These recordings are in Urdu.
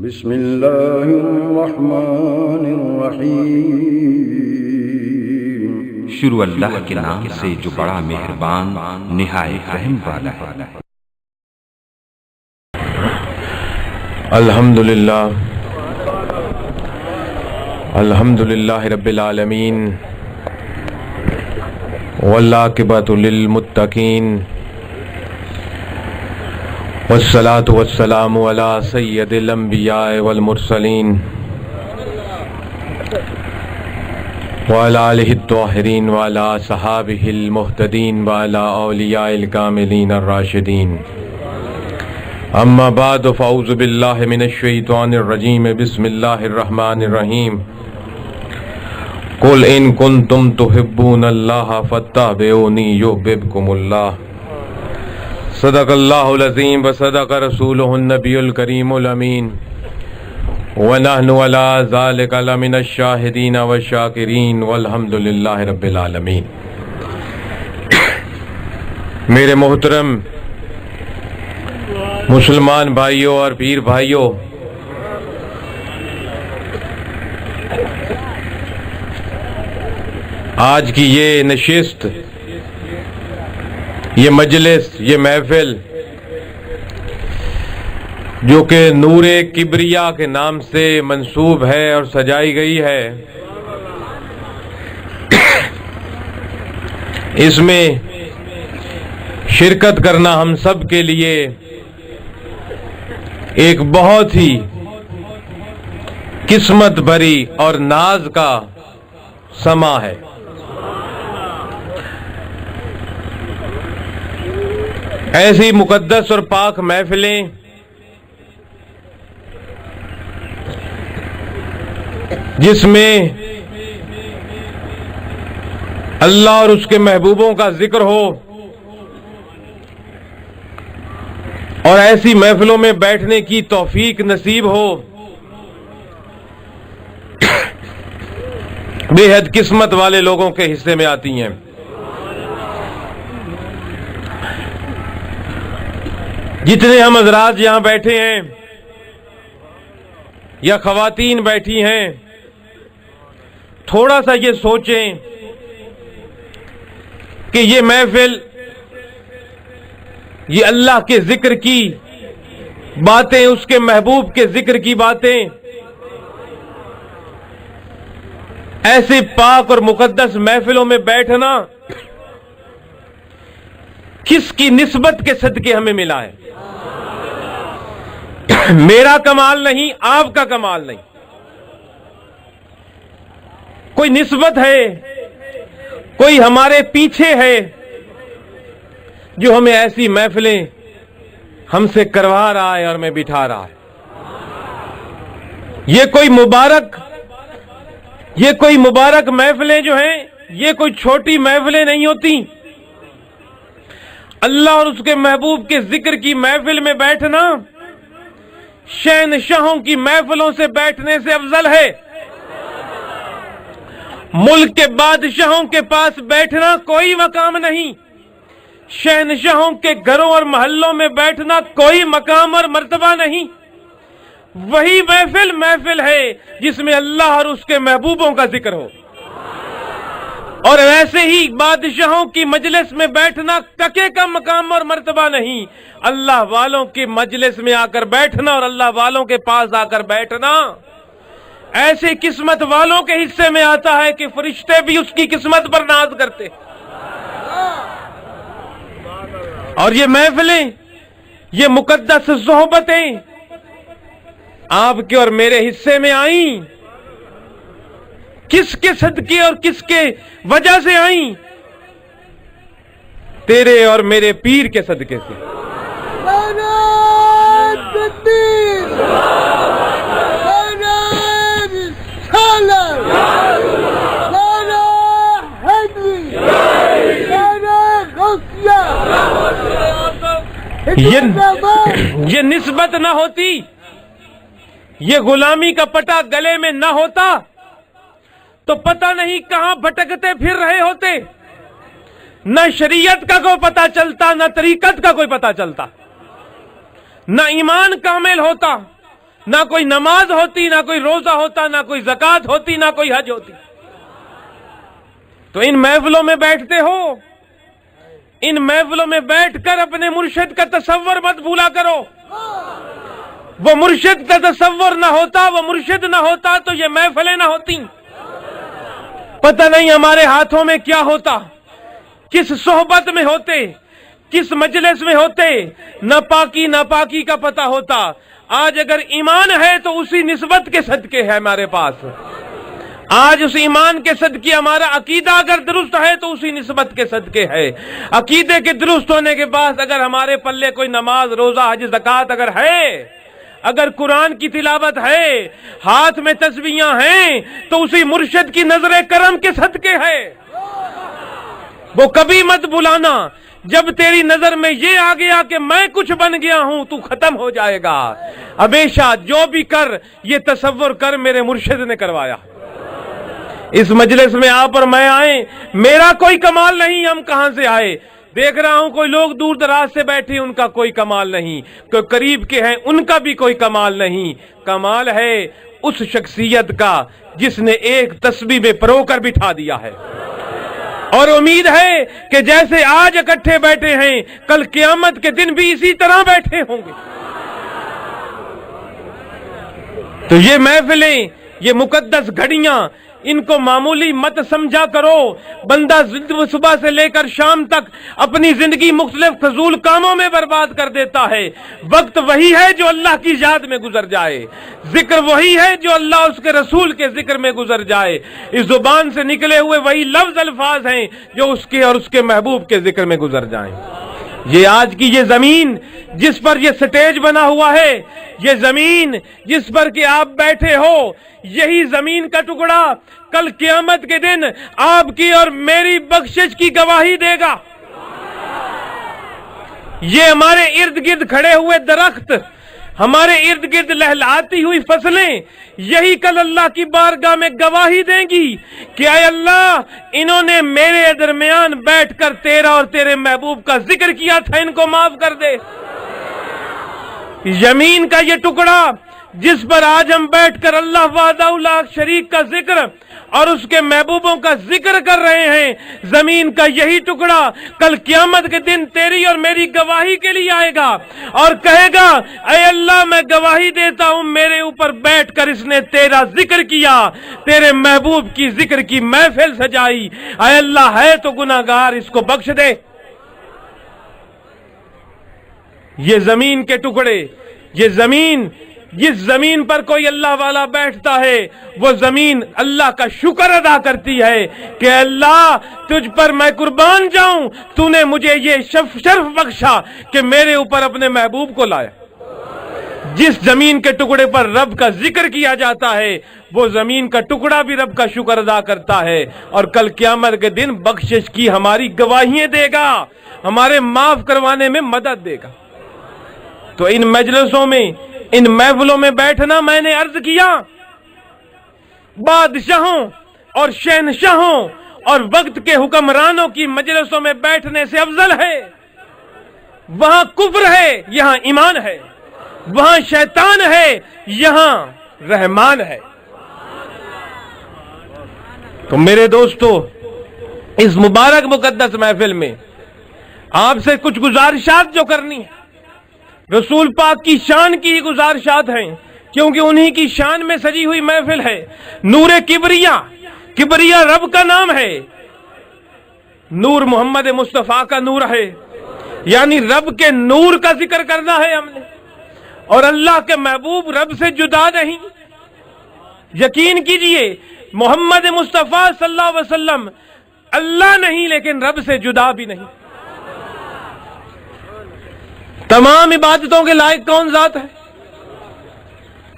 بسم اللہ الرحمن الرحیم۔ شروع اللہ کے نام سے جو بڑا مہربان نہایت رحم والا ہے۔ الحمدللہ رب العالمین والعاقبۃ للمتقین والصلاة والسلام علی سید الانبیاء والمرسلین وعلی آلہ الطاہرین وعلی صحابہ المہتدین وعلی اولیاء الکاملین الراشدین، اما بعد فاعوذ باللہ من الشیطان الرجیم، بسم اللہ الرحمن الرحیم۔ قل ان کنتم تحبون اللہ فاتبعونی یحببکم اللہ۔ صدق اللہ العظیم وصدق رسولہ النبی الکریم الامین، ونحن علی ذلک لمن الشاہدین والشاکرین والحمد للہ رب العالمین۔ میرے محترم مسلمان بھائیوں اور پیر بھائیوں، آج کی یہ نشست، یہ مجلس، یہ محفل جو کہ نور کبریا کے نام سے منسوب ہے اور سجائی گئی ہے، اس میں شرکت کرنا ہم سب کے لیے ایک بہت ہی قسمت بھری اور ناز کا سما ہے۔ ایسی مقدس اور پاک محفلیں جس میں اللہ اور اس کے محبوبوں کا ذکر ہو، اور ایسی محفلوں میں بیٹھنے کی توفیق نصیب ہو، بے حد قسمت والے لوگوں کے حصے میں آتی ہیں۔ جتنے ہم حضرات یہاں بیٹھے ہیں یا خواتین بیٹھی ہیں، تھوڑا سا یہ سوچیں کہ یہ محفل، یہ اللہ کے ذکر کی باتیں، اس کے محبوب کے ذکر کی باتیں، ایسے پاک اور مقدس محفلوں میں بیٹھنا کس کی نسبت کے صدقے ہمیں ملا ہے؟ میرا کمال نہیں، آپ کا کمال نہیں، کوئی نسبت ہے، کوئی ہمارے پیچھے ہے جو ہمیں ایسی محفلیں ہم سے کروا رہا ہے اور میں بٹھا رہا ہے۔ یہ کوئی مبارک محفلیں جو ہیں، یہ کوئی چھوٹی محفلیں نہیں ہوتی۔ اللہ اور اس کے محبوب کے ذکر کی محفل میں بیٹھنا شہنشاہوں کی محفلوں سے بیٹھنے سے افضل ہے۔ ملک کے بادشاہوں کے پاس بیٹھنا کوئی مقام نہیں، شہنشاہوں کے گھروں اور محلوں میں بیٹھنا کوئی مقام اور مرتبہ نہیں۔ وہی محفل ہے جس میں اللہ اور اس کے محبوبوں کا ذکر ہو، اور ویسے ہی بادشاہوں کی مجلس میں بیٹھنا ککے کا مقام اور مرتبہ نہیں۔ اللہ والوں کی مجلس میں آ کر بیٹھنا اور اللہ والوں کے پاس آ کر بیٹھنا ایسے قسمت والوں کے حصے میں آتا ہے کہ فرشتے بھی اس کی قسمت پر ناز کرتے۔ اور یہ محفلیں، یہ مقدس صحبتیں آپ کے اور میرے حصے میں آئیں، کس کے صدقے اور کس کے وجہ سے آئیں؟ تیرے اور میرے پیر کے صدقے سے۔ یہ نسبت نہ ہوتی، یہ غلامی کا پٹا گلے میں نہ ہوتا تو پتہ نہیں کہاں بھٹکتے پھر رہے ہوتے۔ نہ شریعت کا کوئی پتہ چلتا، نہ طریقت کا کوئی پتہ چلتا، نہ ایمان کامل ہوتا، نہ کوئی نماز ہوتی، نہ کوئی روزہ ہوتا، نہ کوئی زکات ہوتی، نہ کوئی حج ہوتی۔ تو ان محفلوں میں بیٹھتے ہو، ان محفلوں میں بیٹھ کر اپنے مرشد کا تصور مت بھولا کرو۔ وہ مرشد کا تصور نہ ہوتا، وہ مرشد نہ ہوتا تو یہ محفلیں نہ ہوتی۔ پتہ نہیں ہمارے ہاتھوں میں کیا ہوتا، کس صحبت میں ہوتے، کس مجلس میں ہوتے، ناپاکی ناپاکی کا پتہ ہوتا۔ آج اگر ایمان ہے تو اسی نسبت کے صدقے ہے ہمارے پاس، آج اس ایمان کے صدقے ہمارا عقیدہ اگر درست ہے تو اسی نسبت کے صدقے ہے۔ عقیدے کے درست ہونے کے بعد اگر ہمارے پلے کوئی نماز، روزہ، حج، زکات اگر ہے، اگر قرآن کی تلاوت ہے، ہاتھ میں تسبیحاں ہیں، تو اسی مرشد کی نظر کرم کے صدقے ہے۔ وہ کبھی مت بلانا جب تیری نظر میں یہ آ گیا کہ میں کچھ بن گیا ہوں تو ختم ہو جائے گا۔ ہمیشہ جو بھی کر یہ تصور کر میرے مرشد نے کروایا۔ اس مجلس میں آپ اور میں آئے، میرا کوئی کمال نہیں، ہم کہاں سے آئے؟ دیکھ رہا ہوں کوئی لوگ دور دراز سے بیٹھے، ان کا کوئی کمال نہیں، کوئی قریب کے ہیں ان کا بھی کوئی کمال نہیں۔ کمال ہے اس شخصیت کا جس نے ایک تسبیح میں پرو کر بٹھا دیا ہے، اور امید ہے کہ جیسے آج اکٹھے بیٹھے ہیں کل قیامت کے دن بھی اسی طرح بیٹھے ہوں گے۔ تو یہ محفلیں، یہ مقدس گھڑیاں، ان کو معمولی مت سمجھا کرو۔ بندہ صبح سے لے کر شام تک اپنی زندگی مختلف فضول کاموں میں برباد کر دیتا ہے۔ وقت وہی ہے جو اللہ کی یاد میں گزر جائے، ذکر وہی ہے جو اللہ اس کے رسول کے ذکر میں گزر جائے، اس زبان سے نکلے ہوئے وہی لفظ الفاظ ہیں جو اس کے اور اس کے محبوب کے ذکر میں گزر جائیں۔ یہ آج کی یہ زمین جس پر یہ سٹیج بنا ہوا ہے، یہ زمین جس پر کہ آپ بیٹھے ہو، یہی زمین کا ٹکڑا کل قیامت کے دن آپ کی اور میری بخشش کی گواہی دے گا۔ یہ ہمارے ارد گرد کھڑے ہوئے درخت، ہمارے ارد گرد لہلاتی ہوئی فصلیں، یہی کل اللہ کی بارگاہ میں گواہی دیں گی کہ اے اللہ، انہوں نے میرے درمیان بیٹھ کر تیرا اور تیرے محبوب کا ذکر کیا تھا، ان کو معاف کر دے۔ زمین کا یہ ٹکڑا جس پر آج ہم بیٹھ کر اللہ وحدہ لا شریک کا ذکر اور اس کے محبوبوں کا ذکر کر رہے ہیں، زمین کا یہی ٹکڑا کل قیامت کے دن تیری اور میری گواہی کے لیے آئے گا اور کہے گا اے اللہ، میں گواہی دیتا ہوں میرے اوپر بیٹھ کر اس نے تیرا ذکر کیا، تیرے محبوب کی ذکر کی محفل سجائی، اے اللہ ہے تو گناہگار، اس کو بخش دے۔ یہ زمین کے ٹکڑے، یہ زمین، جس زمین پر کوئی اللہ والا بیٹھتا ہے وہ زمین اللہ کا شکر ادا کرتی ہے کہ اللہ تجھ پر میں قربان جاؤں، تو نے مجھے یہ شرف بخشا کہ میرے اوپر اپنے محبوب کو لایا۔ جس زمین کے ٹکڑے پر رب کا ذکر کیا جاتا ہے وہ زمین کا ٹکڑا بھی رب کا شکر ادا کرتا ہے اور کل قیامت کے دن بخشش کی ہماری گواہیاں دے گا، ہمارے معاف کروانے میں مدد دے گا۔ تو ان مجلسوں میں، ان محفلوں میں بیٹھنا، میں نے عرض کیا، بادشاہوں اور شہنشاہوں اور وقت کے حکمرانوں کی مجلسوں میں بیٹھنے سے افضل ہے۔ وہاں کفر ہے، یہاں ایمان ہے، وہاں شیطان ہے، یہاں رحمان ہے۔ تو میرے دوستو، اس مبارک مقدس محفل میں آپ سے کچھ گزارشات جو کرنی ہے، رسول پاک کی شان کی گزارشات ہیں، کیونکہ انہی کی شان میں سجی ہوئی محفل ہے۔ نور کبریا، کبریا رب کا نام ہے، نور محمد مصطفیٰ کا نور ہے، یعنی رب کے نور کا ذکر کرنا ہے ہم نے، اور اللہ کے محبوب رب سے جدا نہیں۔ یقین کیجئے محمد مصطفیٰ صلی اللہ علیہ وسلم اللہ نہیں لیکن رب سے جدا بھی نہیں۔ تمام عبادتوں کے لائق کون ذات ہے؟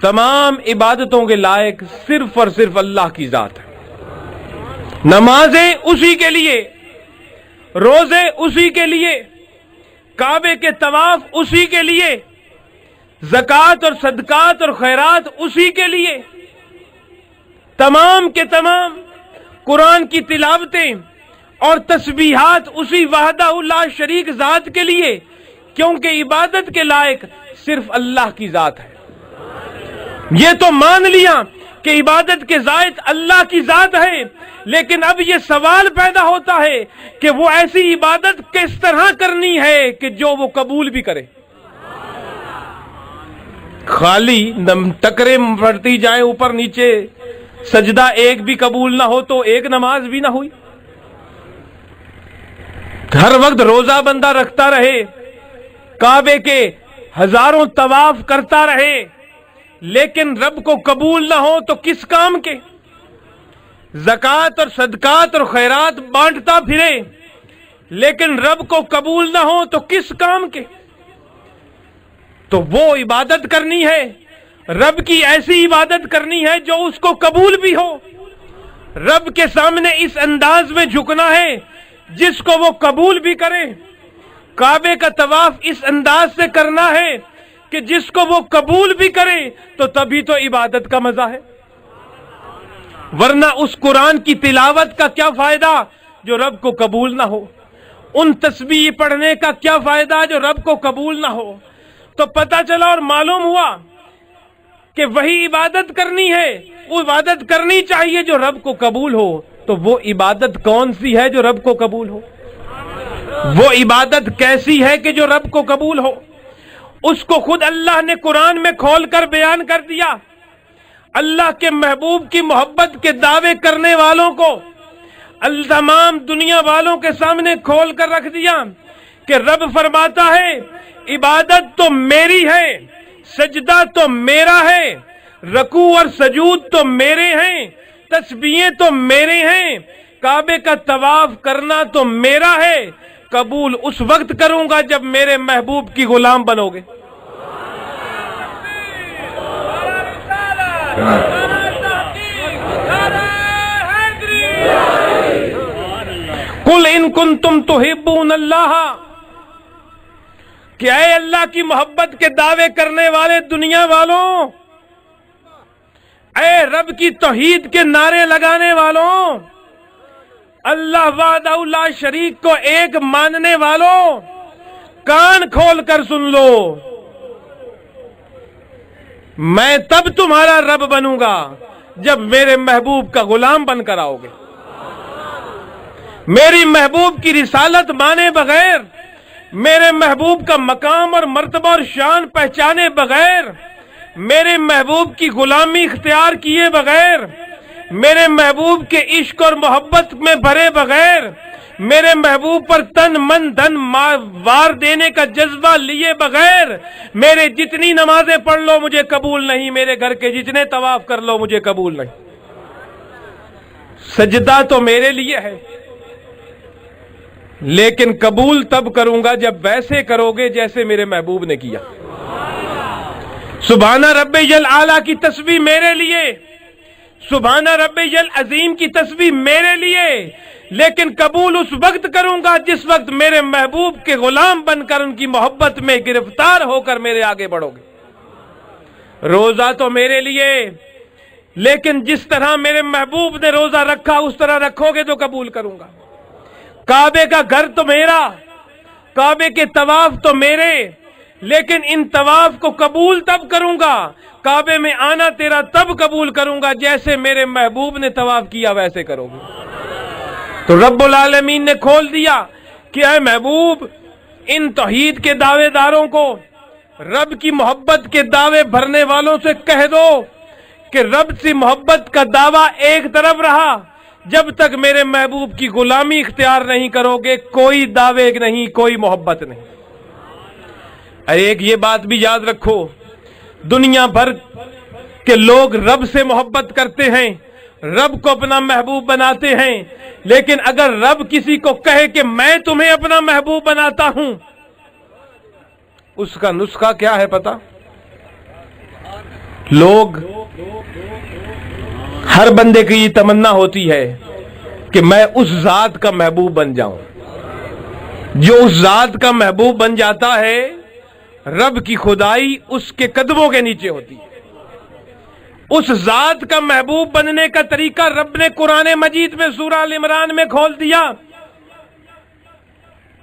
تمام عبادتوں کے لائق صرف اور صرف اللہ کی ذات ہے۔ نمازیں اسی کے لیے، روزے اسی کے لیے، کعبے کے طواف اسی کے لیے، زکوٰۃ اور صدقات اور خیرات اسی کے لیے، تمام کے تمام قرآن کی تلاوتیں اور تسبیحات اسی وحدہ لا شریک ذات کے لیے، کیونکہ عبادت کے لائق صرف اللہ کی ذات ہے۔ یہ تو مان لیا کہ عبادت کے زائد اللہ کی ذات ہے، لیکن اب یہ سوال پیدا ہوتا ہے کہ وہ ایسی عبادت کس طرح کرنی ہے کہ جو وہ قبول بھی کرے۔ خالی ٹکرے پڑتی جائیں اوپر نیچے، سجدہ ایک بھی قبول نہ ہو تو ایک نماز بھی نہ ہوئی۔ ہر وقت روزہ بندہ رکھتا رہے، کعبے کے ہزاروں طواف کرتا رہے، لیکن رب کو قبول نہ ہو تو کس کام کے؟ زکوٰۃ اور صدقات اور خیرات بانٹتا پھرے، لیکن رب کو قبول نہ ہو تو کس کام کے؟ تو وہ عبادت کرنی ہے، رب کی ایسی عبادت کرنی ہے جو اس کو قبول بھی ہو، رب کے سامنے اس انداز میں جھکنا ہے جس کو وہ قبول بھی کرے، کعبے کا طواف اس انداز سے کرنا ہے کہ جس کو وہ قبول بھی کرے، تو تبھی تو عبادت کا مزہ ہے۔ ورنہ اس قرآن کی تلاوت کا کیا فائدہ جو رب کو قبول نہ ہو؟ ان تسبیح پڑھنے کا کیا فائدہ جو رب کو قبول نہ ہو؟ تو پتہ چلا اور معلوم ہوا کہ وہی عبادت کرنی ہے، وہ عبادت کرنی چاہیے جو رب کو قبول ہو۔ تو وہ عبادت کون سی ہے جو رب کو قبول ہو؟ وہ عبادت کیسی ہے کہ جو رب کو قبول ہو؟ اس کو خود اللہ نے قرآن میں کھول کر بیان کر دیا۔ اللہ کے محبوب کی محبت کے دعوے کرنے والوں کو تمام دنیا والوں کے سامنے کھول کر رکھ دیا کہ رب فرماتا ہے عبادت تو میری ہے، سجدہ تو میرا ہے، رکوع اور سجود تو میرے ہیں، تسبیحیں تو میرے ہیں، کعبے کا طواف کرنا تو میرا ہے، قبول اس وقت کروں گا جب میرے محبوب کی غلام بنو گے۔ قل ان کنتم تحبون اللہ، کہ اے اللہ کی محبت کے دعوے کرنے والے دنیا والوں، اے رب کی توحید کے نعرے لگانے والوں، اللہ وحدہ لا شریک کو ایک ماننے والوں، کان کھول کر سن لو، میں تب تمہارا رب بنوں گا جب میرے محبوب کا غلام بن کر آؤ گے۔ میری محبوب کی رسالت مانے بغیر، میرے محبوب کا مقام اور مرتبہ اور شان پہچانے بغیر، میرے محبوب کی غلامی اختیار کیے بغیر، میرے محبوب کے عشق اور محبت میں بھرے بغیر، میرے محبوب پر تن من دھن وار دینے کا جذبہ لیے بغیر، میرے جتنی نمازیں پڑھ لو مجھے قبول نہیں، میرے گھر کے جتنے طواف کر لو مجھے قبول نہیں۔ سجدہ تو میرے لیے ہے، لیکن قبول تب کروں گا جب ویسے کرو گے جیسے میرے محبوب نے کیا۔ سبحان رب العالی کی تسبیح میرے لیے، سبحان رب العظیم کی تسبیح میرے لیے، لیکن قبول اس وقت کروں گا جس وقت میرے محبوب کے غلام بن کر ان کی محبت میں گرفتار ہو کر میرے آگے بڑھو گے۔ روزہ تو میرے لیے، لیکن جس طرح میرے محبوب نے روزہ رکھا اس طرح رکھو گے تو قبول کروں گا۔ کعبے کا گھر تو میرا، کعبے کے طواف تو میرے، لیکن ان طواف کو قبول تب کروں گا، کعبے میں آنا تیرا تب قبول کروں گا جیسے میرے محبوب نے طواف کیا ویسے کرو گے۔ تو رب العالمین نے کھول دیا کہ اے محبوب ان توحید کے دعوے داروں کو، رب کی محبت کے دعوے بھرنے والوں سے کہہ دو کہ رب سے محبت کا دعویٰ ایک طرف رہا، جب تک میرے محبوب کی غلامی اختیار نہیں کرو گے کوئی دعوے نہیں، کوئی محبت نہیں۔ ایک یہ بات بھی یاد رکھو، دنیا بھر کے لوگ رب سے محبت کرتے ہیں، رب کو اپنا محبوب بناتے ہیں، لیکن اگر رب کسی کو کہے کہ میں تمہیں اپنا محبوب بناتا ہوں، اس کا نسخہ کیا ہے پتا؟ لوگ، ہر بندے کی یہ تمنا ہوتی ہے کہ میں اس ذات کا محبوب بن جاؤں۔ جو اس ذات کا محبوب بن جاتا ہے، رب کی خدائی اس کے قدموں کے نیچے ہوتی ہے۔ اس ذات کا محبوب بننے کا طریقہ رب نے قرآن مجید میں سورہ ال عمران میں کھول دیا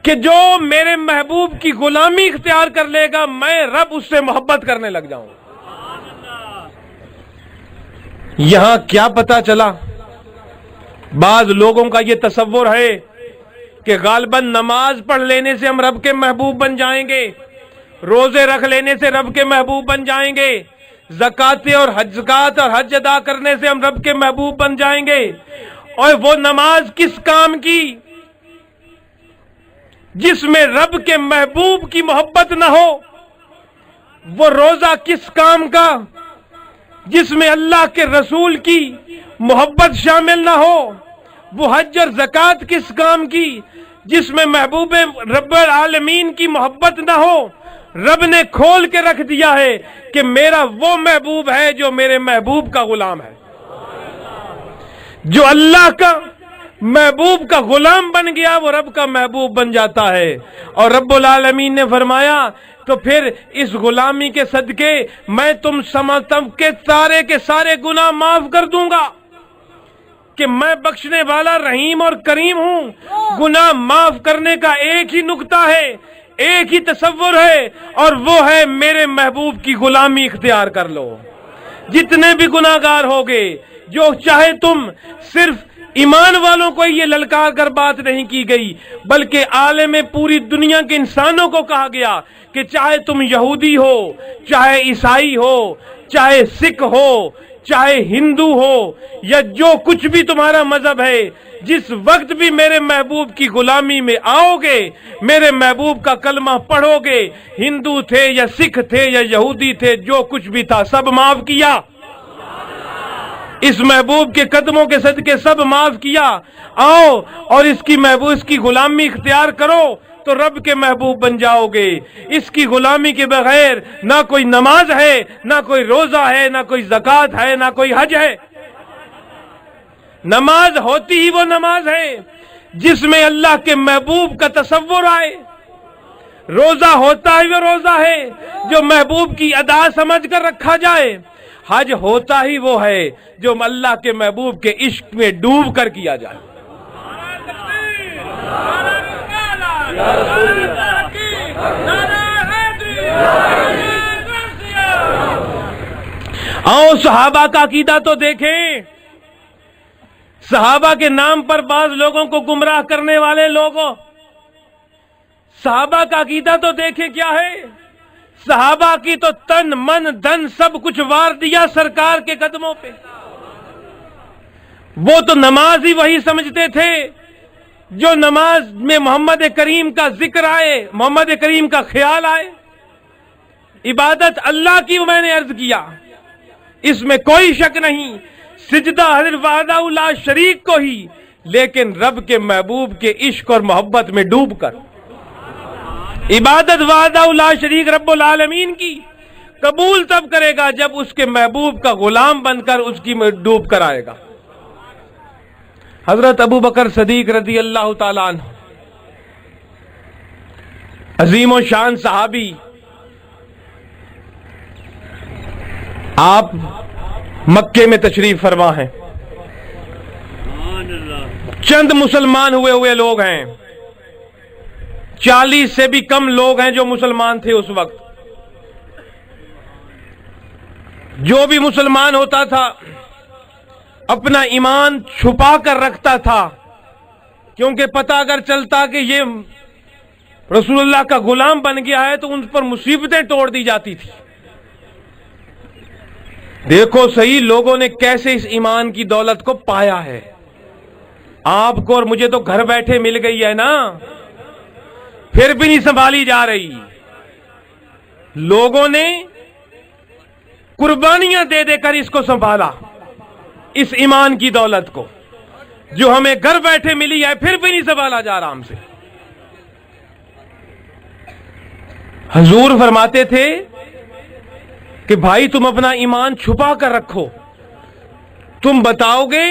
کہ جو میرے محبوب کی غلامی اختیار کر لے گا میں رب اس سے محبت کرنے لگ جاؤں۔ یہاں کیا پتا چلا؟ بعض لوگوں کا یہ تصور ہے کہ غالباً نماز پڑھ لینے سے ہم رب کے محبوب بن جائیں گے، روزے رکھ لینے سے رب کے محبوب بن جائیں گے، زکوٰۃ اور حج ادا کرنے سے ہم رب کے محبوب بن جائیں گے۔ اور وہ نماز کس کام کی جس میں رب کے محبوب کی محبت نہ ہو؟ وہ روزہ کس کام کا جس میں اللہ کے رسول کی محبت شامل نہ ہو؟ وہ حج اور زکوٰۃ کس کام کی جس میں محبوب رب العالمین کی محبت نہ ہو؟ رب نے کھول کے رکھ دیا ہے کہ میرا وہ محبوب ہے جو میرے محبوب کا غلام ہے۔ جو اللہ کا محبوب کا غلام بن گیا وہ رب کا محبوب بن جاتا ہے۔ اور رب العالمین نے فرمایا تو پھر اس غلامی کے صدقے میں تم کے سارے گناہ معاف کر دوں گا کہ میں بخشنے والا رحیم اور کریم ہوں۔ گناہ معاف کرنے کا ایک ہی نقطہ ہے، ایک ہی تصور ہے، اور وہ ہے میرے محبوب کی غلامی اختیار کر لو۔ جتنے بھی گناہگار ہوگے، جو چاہے تم صرف ایمان والوں کو یہ للکار کر بات نہیں کی گئی بلکہ عالم پوری دنیا کے انسانوں کو کہا گیا کہ چاہے تم یہودی ہو، چاہے عیسائی ہو، چاہے سکھ ہو، چاہے ہندو ہو، یا جو کچھ بھی تمہارا مذہب ہے، جس وقت بھی میرے محبوب کی غلامی میں آؤ گے، میرے محبوب کا کلمہ پڑھو گے، ہندو تھے یا سکھ تھے یا یہودی تھے، جو کچھ بھی تھا سب معاف کیا۔ اس محبوب کے قدموں کے صدقے سب معاف کیا۔ آؤ اور اس کی غلامی اختیار کرو تو رب کے محبوب بن جاؤ گے۔ اس کی غلامی کے بغیر نہ کوئی نماز ہے، نہ کوئی روزہ ہے، نہ کوئی زکوٰۃ ہے، نہ کوئی حج ہے۔ نماز ہوتی ہی وہ نماز ہے جس میں اللہ کے محبوب کا تصور آئے۔ روزہ ہوتا ہی وہ روزہ ہے جو محبوب کی ادا سمجھ کر رکھا جائے۔ حج ہوتا ہی وہ ہے جو اللہ کے محبوب کے عشق میں ڈوب کر کیا جائے۔ آؤ صحابہ کا عقیدہ تو دیکھیں۔ صحابہ کے نام پر بعض لوگوں کو گمراہ کرنے والے لوگوں، صحابہ کا عقیدہ تو دیکھیں کیا ہے۔ صحابہ کی تو تن من دھن سب کچھ وار دیا سرکار کے قدموں پہ۔ وہ تو نماز ہی وہی سمجھتے تھے جو نماز میں محمد کریم کا ذکر آئے، محمد کریم کا خیال آئے۔ عبادت اللہ کی میں نے عرض کیا، اس میں کوئی شک نہیں، سجدہ حضرت وحدہ لا شریک کو ہی، لیکن رب کے محبوب کے عشق اور محبت میں ڈوب کر۔ عبادت وحدہ لا شریک رب العالمین کی قبول تب کرے گا جب اس کے محبوب کا غلام بن کر اس کی میں ڈوب کر آئے گا۔ حضرت ابو بکر صدیق رضی اللہ تعالیٰ عنہ، عظیم و شان صحابی، آپ مکے میں تشریف فرما ہیں۔ چند مسلمان ہوئے لوگ ہیں، 40 سے بھی کم لوگ ہیں جو مسلمان تھے اس وقت۔ جو بھی مسلمان ہوتا تھا اپنا ایمان چھپا کر رکھتا تھا، کیونکہ پتہ اگر چلتا کہ یہ رسول اللہ کا غلام بن گیا ہے تو ان پر مصیبتیں توڑ دی جاتی تھی۔ دیکھو صحیح لوگوں نے کیسے اس ایمان کی دولت کو پایا ہے۔ آپ کو اور مجھے تو گھر بیٹھے مل گئی ہے نا، پھر بھی نہیں سنبھالی جا رہی۔ لوگوں نے قربانیاں دے دے کر اس کو سنبھالا، اس ایمان کی دولت کو جو ہمیں گھر بیٹھے ملی ہے، پھر بھی نہیں سنبھالا جا رہا ہم سے۔ حضور فرماتے تھے کہ بھائی تم اپنا ایمان چھپا کر رکھو، تم بتاؤ گے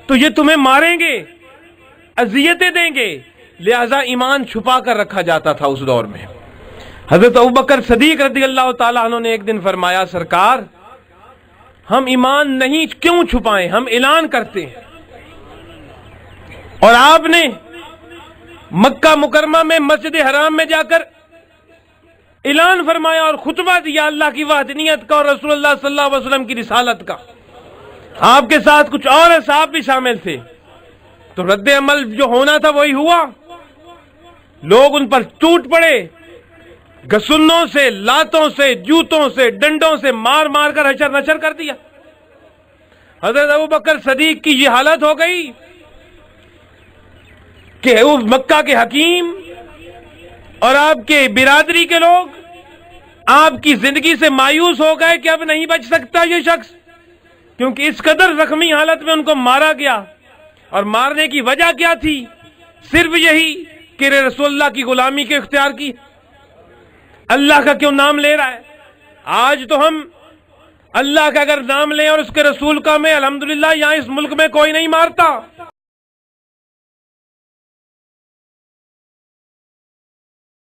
تو یہ تمہیں ماریں گے، اذیتیں دیں گے، لہذا ایمان چھپا کر رکھا جاتا تھا اس دور میں۔ حضرت ابوبکر صدیق رضی اللہ تعالیٰ عنہ نے ایک دن فرمایا، سرکار ہم ایمان نہیں کیوں چھپائیں، ہم اعلان کرتے ہیں۔ اور آپ نے مکہ مکرمہ میں مسجد حرام میں جا کر اعلان فرمایا اور خطبہ دیا اللہ کی وحدانیت کا اور رسول اللہ صلی اللہ علیہ وسلم کی رسالت کا۔ آپ کے ساتھ کچھ اور اصحاب بھی شامل تھے، تو رد عمل جو ہونا تھا وہی ہوا، لوگ ان پر ٹوٹ پڑے، گسنوں سے، لاتوں سے، جوتوں سے، ڈنڈوں سے مار مار کر حشر نشر کر دیا۔ حضرت ابوبکر صدیق کی یہ حالت ہو گئی کہ وہ مکہ کے حکیم اور آپ کے برادری کے لوگ آپ کی زندگی سے مایوس ہو گئے کہ اب نہیں بچ سکتا یہ شخص، کیونکہ اس قدر زخمی حالت میں ان کو مارا گیا۔ اور مارنے کی وجہ کیا تھی؟ صرف یہی کہ رسول اللہ کی غلامی کے اختیار کی، اللہ کا کیوں نام لے رہا ہے؟ آج تو ہم اللہ کا اگر نام لیں اور اس کے رسول کا، میں الحمدللہ یہاں اس ملک میں کوئی نہیں مارتا،